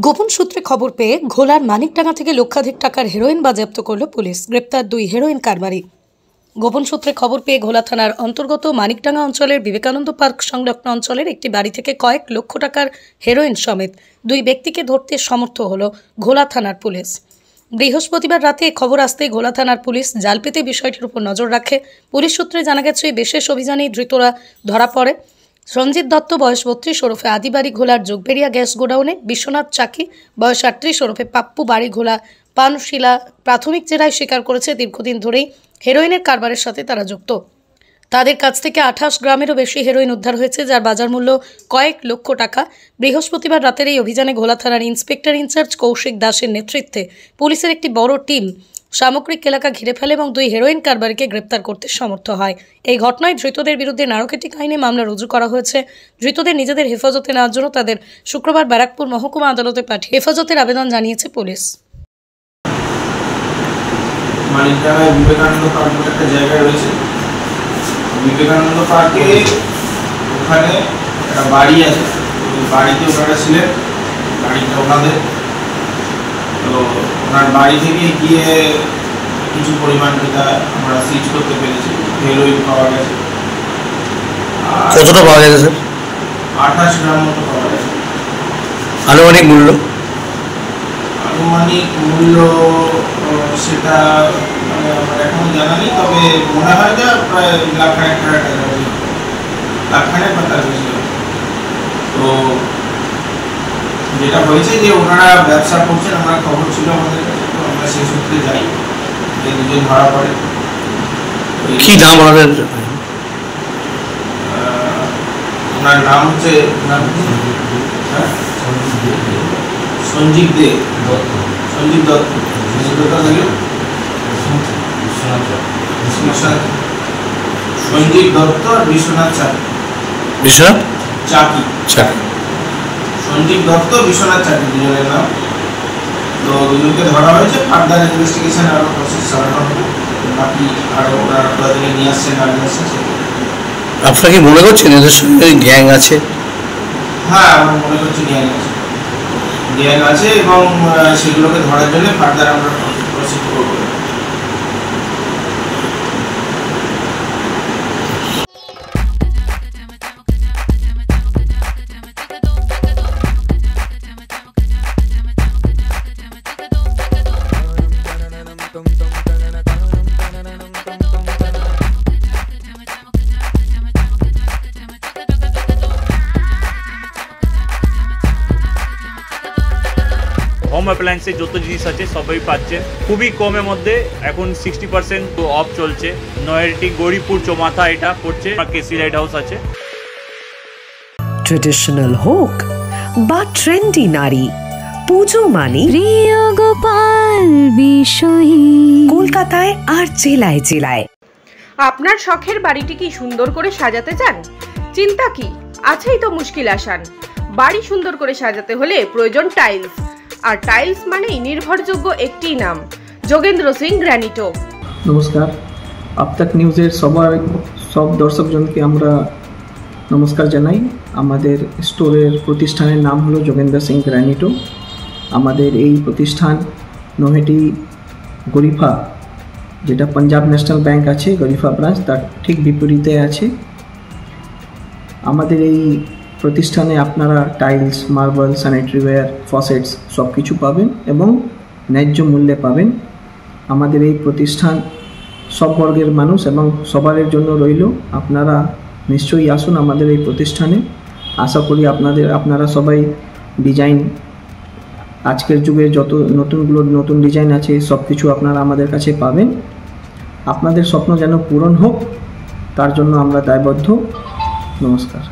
গোপন সূত্রে খবর পেয়ে ঘোলার মানিকডাঙ্গা থেকে লক্ষাধিক টাকার হেরোইন বাজেয়াপ্ত করল পুলিশ। গ্রেপ্তার 2 হেরোইন কারবারি। গোপন সূত্রে খবর পেয়ে ঘোলা থানার অন্তর্গত মানিকডাঙ্গা অঞ্চলের বিবেকানন্দ পার্ক সংলগ্ন অঞ্চলের একটি বাড়ি থেকে কয়েক লক্ষ টাকার হেরোইন সমেত 2 ব্যক্তিকে ধরতে সমর্থ হল ঘোলা থানার পুলিশ। বৃহস্পতিবার রাতে খবর আসতেই ঘোলা থানার পুলিশ জাল পেতে বিষয়টির উপর নজর রাখে। পুলিশ সূত্রে জানা গেছে, বিশেষ অভিযানে ধৃতরা ধরা পড়ে। সঞ্জিত দত্ত বয়স 32 ওরফে আদিবাড়ি ঘোলার যোগবেরিয়া গ্যাস গোডাউনে, বিশ্বনাথ চাকি বয়স 38 ওরফে পাপ্পু বাড়ি ঘোলা পানশিলা প্রাথমিক জেরায় স্বীকার করেছে দীর্ঘদিন ধরেই হেরোইনের কারবারের সাথে তারা যুক্ত। তাদের কাছ থেকে 28 গ্রামেরও বেশি হেরোইন উদ্ধার হয়েছে, যার বাজার মূল্য কয়েক লক্ষ টাকা। বৃহস্পতিবার রাতের এই অভিযানে ঘোলা থানার ইন্সপেক্টর ইনচার্জ কৌশিক দাসের নেতৃত্বে পুলিশের একটি বড় টিম সামগ্রিক এলাকা ঘিরে ফেলে এবং 2 হেরোইন কারবারিকে গ্রেপ্তার করতে সমর্থ হয়। এই ঘটনায় ধৃতদের বিরুদ্ধে নারকেটিক আইনে মামলা রুজু করা হয়েছে। ধৃতদের নিজেদের হেফাজতে নেওয়ার জন্য তাদের শুক্রবার ব্যারাকপুর মহকুমা আদালতে পাঠিয়ে হেফাজতের আবেদন জানিয়েছে পুলিশ। মানিকডাঙ্গায় বিবেকানন্দ পার্ক বলে একটা জায়গা রয়েছে। বিবেকানন্দ পার্কে ওখানে একটা বাড়ি আছে, ওই বাড়িতে ওনারা ছিলেন, বাড়িটা ওনাদের। তো ওনার বাড়ি থেকে গিয়ে কিছু পরিমাণ যেটা আমরা সিজ করতে পেরেছি, হেরোইন পাওয়া গেছে। কতটা পাওয়া গেছে স্যার? 28 গ্রাম মতো পাওয়া গেছে। আনুমানিক মূল্য সেটা মানে আমার এখনো জানা নেই, তবে মনে হয় যে প্রায় লাখ-খানেক টাকা, লাখ-খানেক বা তার বেশি। তো যেটা হয়েছে যে ওনারা ব্যবসা করছেন, আমার খবর ছিল আমাদের কাছে, তো আমরা সেই সূত্রে যাই, যে দুজন ধরা পড়ে। কি নাম ওনাদের? ওনার নাম হচ্ছে সঞ্জীব দে, সঞ্জীব দত্ত, সঞ্জীব দত্ত আর বিশ্বনাথ চাকি। বিশ্বনাথ চাকি, চাকি, সঞ্জীব দত্ত, বিশ্বনাথ চাকি দুজনের নাম। তো দুজনকে ধরা হয়েছে। ফার্দার ইনভেস্টিগেশন আরো প্রসেস চালানো হবে। বাকি আরো ওনারা তাদেরকে নিয়ে আসছেন না নিয়ে আসছেন। আপনারা কি মনে করছেন এদের সঙ্গে গ্যাং আছে? হ্যাঁ, আমরা মনে করছি গ্যাং আছে এবং সেগুলোকে ধরার জন্য ফার্দার আমরা প্রসেস করব। হোম অ্যাপ্লায়েন্সে যত জিনিস আছে সবই পাচ্ছেন খুবই কমের মধ্যে। এখন 60% অফ চলছে। নয়ারটি গৌরীপুর চৌমাথা এটা পড়ছে, কেসি লাইট হাউস আছে। ট্রেডিশনাল হোক বা ট্রেন্ডি নারী, পুজো মানে প্রিয় গোপাল বিষয়ী কলকাতায় আর জেলায় জেলায়। আপনার শখের বাড়িটি কি সুন্দর করে সাজাতে চান? চিন্তা কি, আছেই তো মুশকিল আসান। বাড়ি সুন্দর করে সাজাতে হলে প্রয়োজন টাইলস, আর টাইলস মানেই নির্ভরযোগ্য একটি নাম, যোগেন্দ্র সিং গ্রানিটো। নমস্কার, আপতাক নিউজের সব দর্শকজনকে আমরা নমস্কার জানাই। আমাদের স্টোরের প্রতিষ্ঠানের নাম হলো যোগেন্দ্র সিং গ্রানিটো। আমাদের এই প্রতিষ্ঠান নৈহাটি গরিফা, যেটা পাঞ্জাব ন্যাশনাল ব্যাংক আছে গরিফা ব্রাঞ্চ, তার ঠিক বিপরীতে আছে। আমাদের এই প্রতিষ্ঠানে আপনারা টাইলস, মার্বেল, স্যানিটারিওয়্যার, ফসেটস সব কিছু পাবেন এবং ন্যায্য মূল্যে পাবেন। আমাদের এই প্রতিষ্ঠান সব বর্গের মানুষ এবং সবার জন্য রইল। আপনারা নিশ্চয়ই আসুন আমাদের এই প্রতিষ্ঠানে। আশা করি আপনারা সবাই ডিজাইন, আজকের যুগে যত নতুন ডিজাইন আছে সব কিছু আপনারা আমাদের কাছে পাবেন। আপনাদের স্বপ্ন যেন পূরণ হোক, তার জন্য আমরা দায়বদ্ধ। নমস্কার।